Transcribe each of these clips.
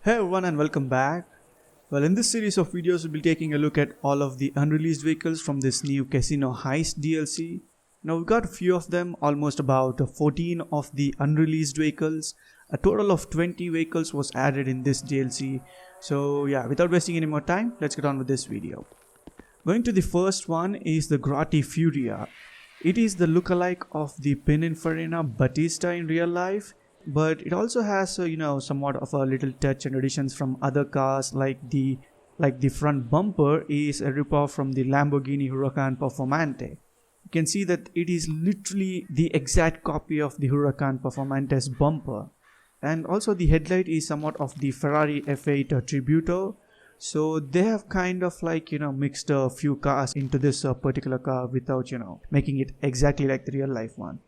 Hey everyone and welcome back. Well, in this series of videos we'll be taking a look at all of the unreleased vehicles from this new Casino Heist DLC. Now we've got a few of them, almost about 14 of the unreleased vehicles. A total of 20 vehicles was added in this DLC. So yeah, without wasting any more time, let's get on with this video. Going to the first one is the Grotti Furia. It is the lookalike of the Pininfarina Battista in real life. But it also has somewhat of a little touch and additions from other cars, like the front bumper is a ripoff from the Lamborghini Huracan Performante. You can see that it is literally the exact copy of the Huracan Performante's bumper, and also the headlight is somewhat of the Ferrari F8 Tributo. So they have kind of mixed a few cars into this particular car without making it exactly like the real life one.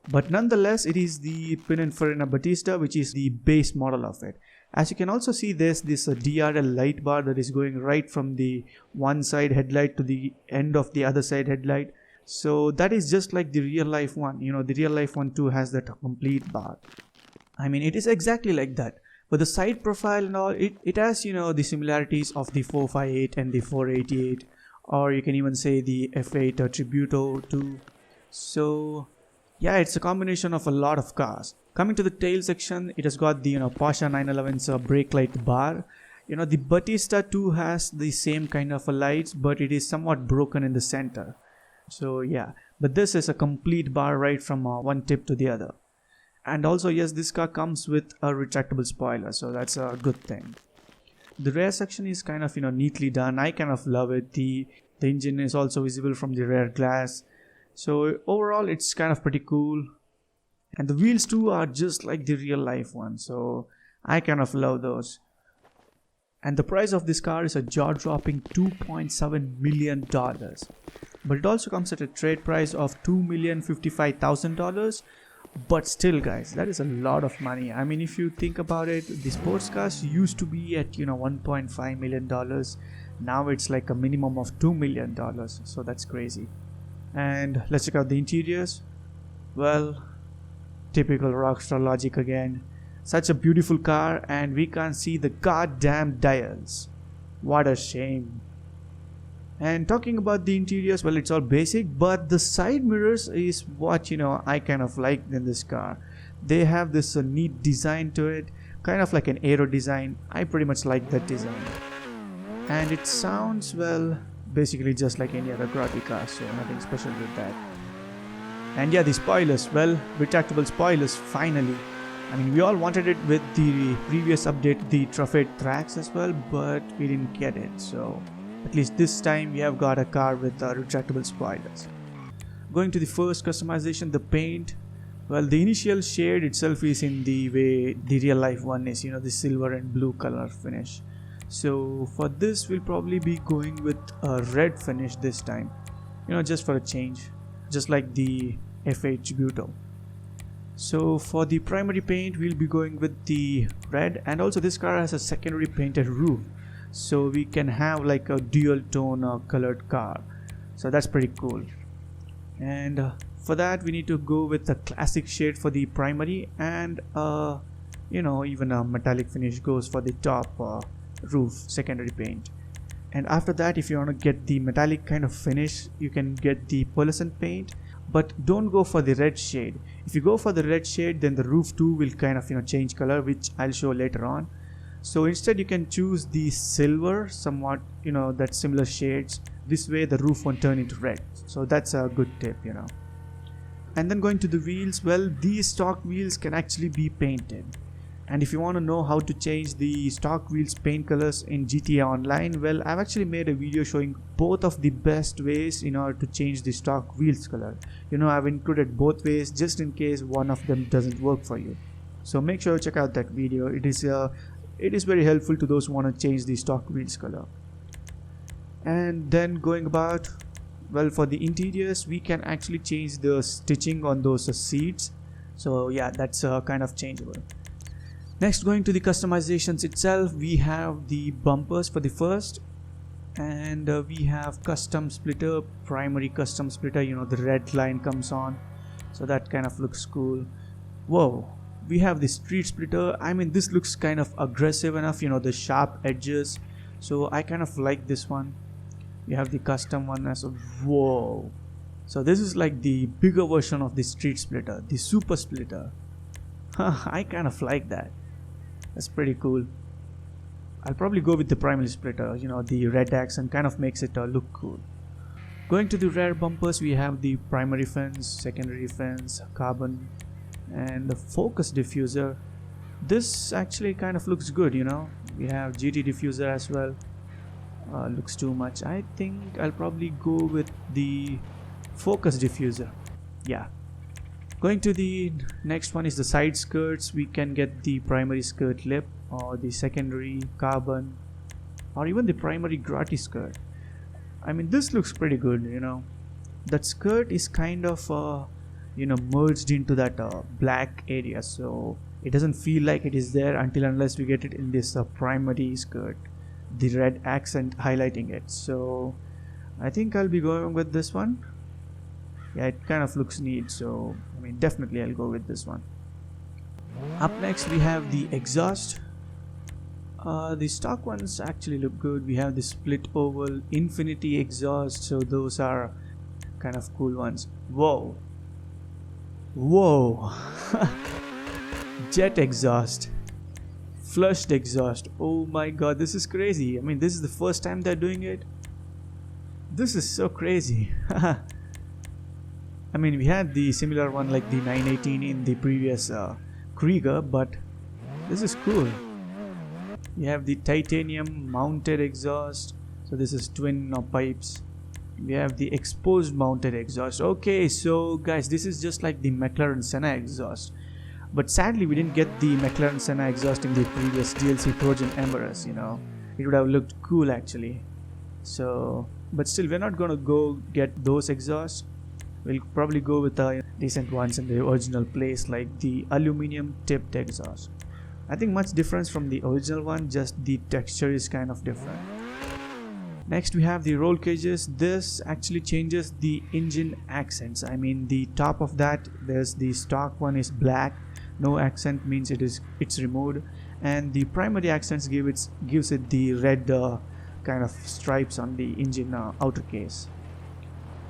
But nonetheless, it is the Pininfarina Battista, which is the base model of it. As you can also see, there's this DRL light bar that is going right from the one side headlight to the end of the other side headlight. So that is just like the real life one. The real life one too has that complete bar. I mean, it is exactly like that. But the side profile and all, it has, the similarities of the 458 and the 488. Or you can even say the F8 Tributo too. So yeah, it's a combination of a lot of cars. Coming to the tail section, it has got the Porsche 911's brake light bar. The Battista too has the same kind of lights, but it is somewhat broken in the center. So yeah, but this is a complete bar right from one tip to the other. And also, yes, this car comes with a retractable spoiler, so that's a good thing. The rear section is kind of neatly done. I kind of love it. The engine is also visible from the rear glass. So overall it's kind of pretty cool, and the wheels too are just like the real life one, so I kind of love those. And the price of this car is a jaw-dropping $2.7 million, but it also comes at a trade price of $2,055,000. But still guys, that is a lot of money. I mean, if you think about it, the sports cars used to be at $1.5 million. Now it's like a minimum of $2 million, so that's crazy. And let's check out the interiors. Well, typical Rockstar logic again. Such a beautiful car and we can't see the goddamn dials. What a shame. And talking about the interiors, well, it's all basic, but the side mirrors is what I kind of like in this car. They have this neat design to it, kind of like an aero design. I pretty much like that design. And it sounds, well, basically just like any other Grotti car, so nothing special with that. And yeah, the spoilers, well, retractable spoilers finally. I mean, we all wanted it with the previous update, the Truffet tracks as well, but we didn't get it. So at least this time we have got a car with retractable spoilers. Going to the first customization, the paint. Well, the initial shade itself is in the way the real life one is, the silver and blue color finish. So for this we'll probably be going with a red finish this time, just for a change, just like the F8 Tributo. So for the primary paint we'll be going with the red, and also this car has a secondary painted roof, so we can have like a dual tone colored car, so that's pretty cool. And for that we need to go with a classic shade for the primary, and even a metallic finish goes for the top roof secondary paint. And after that, if you want to get the metallic kind of finish, you can get the pearlescent paint, but don't go for the red shade. If you go for the red shade, then the roof too will kind of change color, which I'll show later on. So instead you can choose the silver, somewhat that similar shades. This way the roof won't turn into red, so that's a good tip. And then going to the wheels, well, these stock wheels can actually be painted. And if you want to know how to change the stock wheels paint colors in GTA Online, well, I've actually made a video showing both of the best ways in order to change the stock wheels color. I've included both ways just in case one of them doesn't work for you. So make sure to check out that video. It is very helpful to those who want to change the stock wheels color. And then going about, well, for the interiors, we can actually change the stitching on those seats. So yeah, that's kind of changeable. Next, going to the customizations itself, we have the bumpers for the first, and we have custom splitter, primary custom splitter, the red line comes on, so that kind of looks cool. Whoa, we have the street splitter. I mean, this looks kind of aggressive enough, you know, the sharp edges, so I kind of like this one. We have the custom one as well. Whoa, so this is like the bigger version of the street splitter, the super splitter. I kind of like that. That's pretty cool. I'll probably go with the primary splitter, you know, the red accent kind of makes it look cool. Going to the rear bumpers, we have the primary fence, secondary fence, carbon, and the focus diffuser. This actually kind of looks good, you know. We have GT diffuser as well. Looks too much. I think I'll probably go with the focus diffuser. Yeah. Going to the next one is the side skirts. We can get the primary skirt lip or the secondary carbon or even the primary Grotti skirt. I mean, this looks pretty good, you know. That skirt is kind of you know, merged into that black area, so it doesn't feel like it is there unless we get it in this primary skirt, the red accent highlighting it. So I think I'll be going with this one. Yeah, it kind of looks neat, so I mean, definitely I'll go with this one. Up next we have the exhaust. The stock ones actually look good. We have the split oval infinity exhaust, so those are kind of cool ones. Whoa, whoa. Jet exhaust, flushed exhaust. Oh my god, this is crazy. I mean, this is the first time they're doing it. This is so crazy. I mean, we had the similar one like the 918 in the previous Krieger, but this is cool. We have the titanium mounted exhaust, so this is twin pipes. We have the exposed mounted exhaust. Okay, so guys, this is just like the McLaren Senna exhaust, but sadly we didn't get the McLaren Senna exhaust in the previous DLC Progen Embarrass, you know. It would have looked cool actually. So, but still, we're not gonna go get those exhausts. We'll probably go with the decent ones in the original place, like the aluminum tipped exhaust. I think much difference from the original one, just the texture is kind of different. Next we have the roll cages. This actually changes the engine accents. I mean, the top of that, there's the stock one is black, no accent means it's removed, and the primary accents gives it the red kind of stripes on the engine outer case.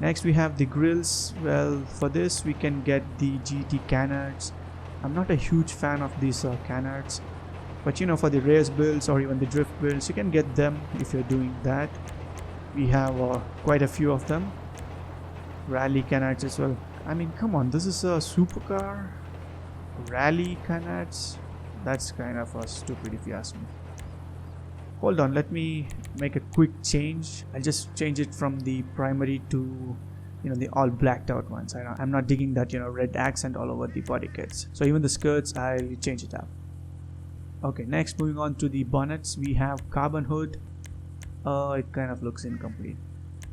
Next we have the grills. Well, for this we can get the GT canards. I'm not a huge fan of these canards, but you know, for the race builds or even the drift builds, you can get them if you're doing that. We have quite a few of them. Rally canards as well. I mean, come on, this is a supercar. Rally canards, that's kind of stupid if you ask me. Hold on, let me make a quick change. I'll just change it from the primary to, you know, the all blacked out ones. I'm not digging that, you know, red accent all over the body kits. So even the skirts, I'll change it up. Okay, next moving on to the bonnets, we have carbon hood. It kind of looks incomplete.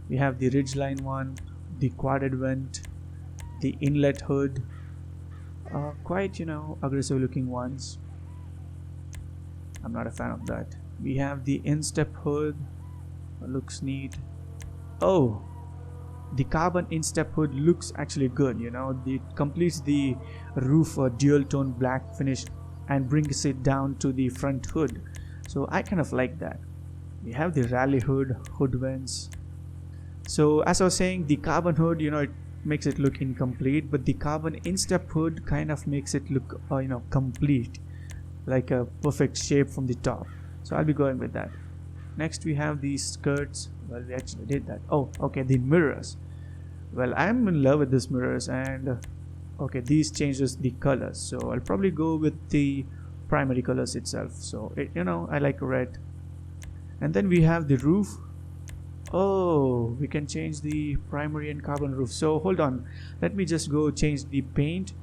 We have the ridgeline one, the quaded vent, the inlet hood. Quite, you know, aggressive looking ones. I'm not a fan of that. We have the instep hood. Looks neat. Oh, the carbon instep hood looks actually good, you know. It completes the roof dual tone black finish and brings it down to the front hood, so I kind of like that. We have the rally hood vents. So as I was saying, the carbon hood, you know, it makes it look incomplete, but the carbon instep hood kind of makes it look you know, complete, like a perfect shape from the top. So I'll be going with that. Next we have these skirts. Well, we actually did that. Oh, okay, the mirrors. Well, I'm in love with these mirrors, and okay, these changes the colors, so I'll probably go with the primary colors itself. So you know, I like red. And then we have the roof. Oh, we can change the primary and carbon roof. So hold on, let me just go change the paint.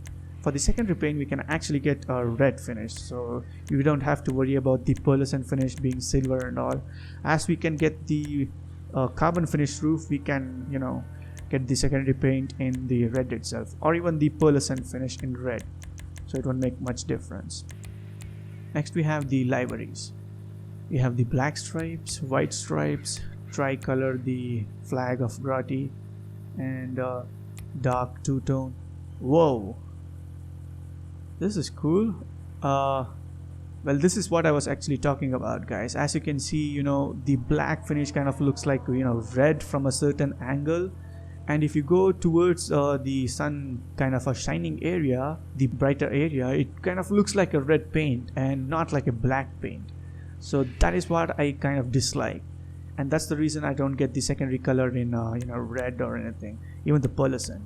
For the secondary paint, we can actually get a red finish, so you don't have to worry about the pearlescent finish being silver and all. As we can get the carbon finish roof, we can, you know, get the secondary paint in the red itself, or even the pearlescent finish in red, so it won't make much difference. Next we have the liveries. We have the black stripes, white stripes, tricolor, the flag of Grotti, and dark two-tone. Whoa, This is cool. Well, this is what I was actually talking about, guys. As you can see, you know, the black finish kind of looks like, you know, red from a certain angle. And if you go towards the sun kind of a shining area, the brighter area, it kind of looks like a red paint and not like a black paint. So that is what I kind of dislike. And that's the reason I don't get the secondary color in, you know, red or anything, even the pearlescent.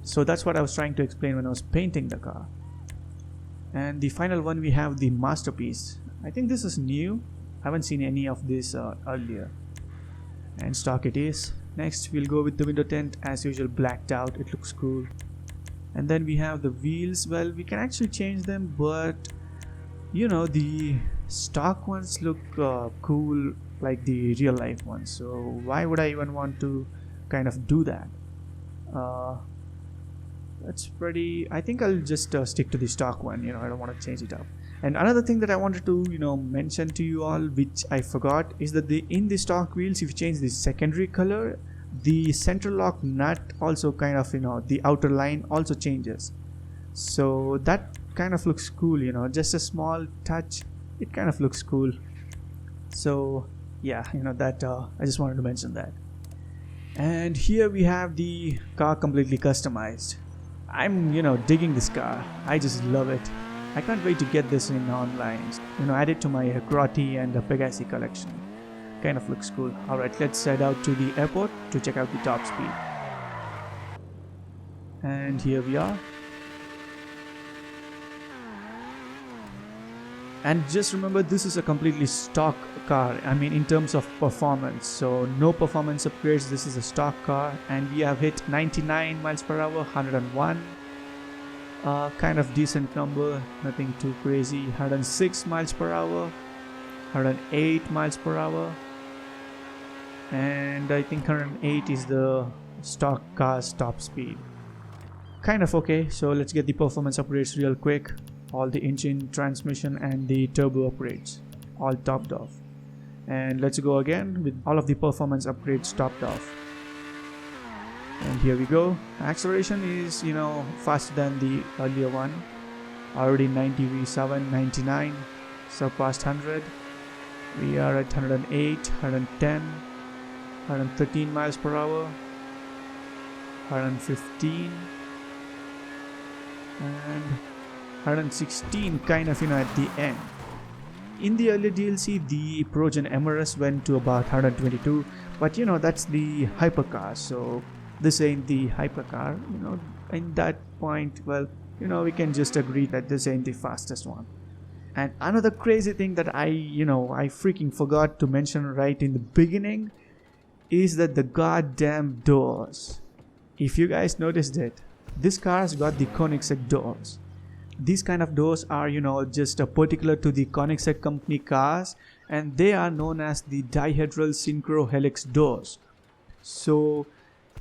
So that's what I was trying to explain when I was painting the car. And the final one, we have the masterpiece. I think this is new. I haven't seen any of this earlier. And stock it is. Next we'll go with the window tint, as usual, blacked out. It looks cool. And then we have the wheels. Well, we can actually change them, but you know, the stock ones look cool like the real life ones. So why would I even want to kind of do that? That's pretty. I think I'll just stick to the stock one. You know, I don't want to change it up. And another thing that I wanted to, you know, mention to you all, which I forgot, is that in the stock wheels, if you change the secondary color, the central lock nut also kind of, you know, the outer line also changes. So that kind of looks cool. You know, just a small touch, it kind of looks cool. So yeah, you know, that I just wanted to mention that. And here we have the car completely customized. I'm, you know, digging this car. I just love it. I can't wait to get this in online. You know, add it to my Grotti and Pegasi collection. Kind of looks cool. Alright, let's head out to the airport to check out the top speed. And here we are. And just remember, this is a completely stock car. I mean, in terms of performance. So no performance upgrades. This is a stock car. And we have hit 99 miles per hour, 101. Kind of decent number. Nothing too crazy. 106 miles per hour. 108 miles per hour. And I think 108 is the stock car's top speed. Kind of okay. So let's get the performance upgrades real quick. All the engine, transmission and the turbo upgrades all topped off. And let's go again with all of the performance upgrades topped off. And here we go. Acceleration is, you know, faster than the earlier one. Already 90 V7, 99, surpassed 100. We are at 108, 110, 113 miles per hour, 115 and 116 kind of, you know, at the end. In the earlier DLC, the Progen MRS went to about 122, but you know, that's the hypercar, so this ain't the hypercar. You know, in that point, well, you know, we can just agree that this ain't the fastest one. And another crazy thing that I freaking forgot to mention right in the beginning is that the goddamn doors. If you guys noticed it, this car's got the Koenigsegg doors. These kind of doors are, you know, just particular to the Koenigsegg company cars, and they are known as the dihedral synchro helix doors. So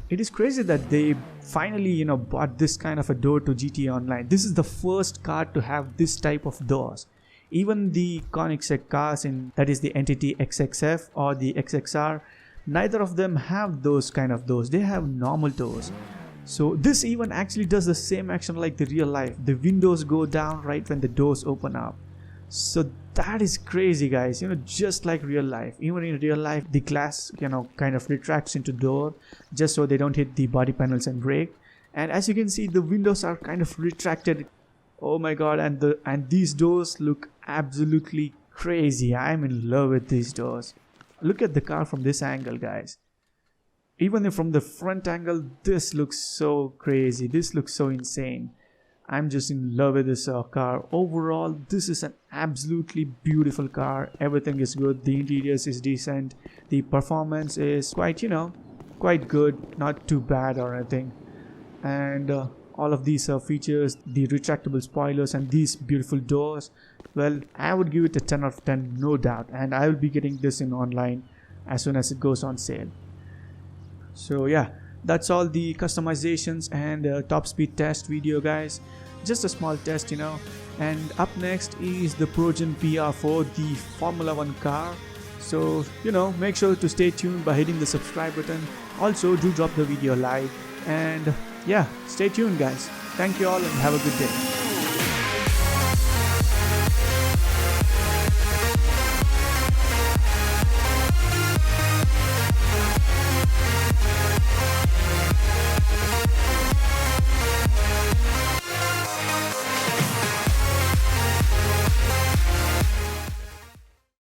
it is crazy that they finally, you know, bought this kind of a door to GTA Online. This is the first car to have this type of doors. Even the Koenigsegg cars, that is the Entity XXF or the XXR, neither of them have those kind of doors. They have normal doors. So this even actually does the same action like the real life. The windows go down right when the doors open up. So that is crazy, guys. You know, just like real life. Even in real life, the glass, you know, kind of retracts into door just so they don't hit the body panels and break. And as you can see, the windows are kind of retracted. Oh my god, and these doors look absolutely crazy. I'm in love with these doors. Look at the car from this angle, guys. Even from the front angle, this looks so crazy. This looks so insane. I'm just in love with this car. Overall, this is an absolutely beautiful car. Everything is good. The interiors is decent. The performance is quite, you know, quite good. Not too bad or anything. And all of these features, the retractable spoilers and these beautiful doors, well, I would give it a 10 out of 10, no doubt. And I will be getting this in online as soon as it goes on sale. So yeah, that's all the customizations and top speed test video, guys. Just a small test, you know. And up next is the Progen PR4, the Formula 1 car. So, you know, make sure to stay tuned by hitting the subscribe button. Also, do drop the video like. And yeah, stay tuned, guys. Thank you all and have a good day.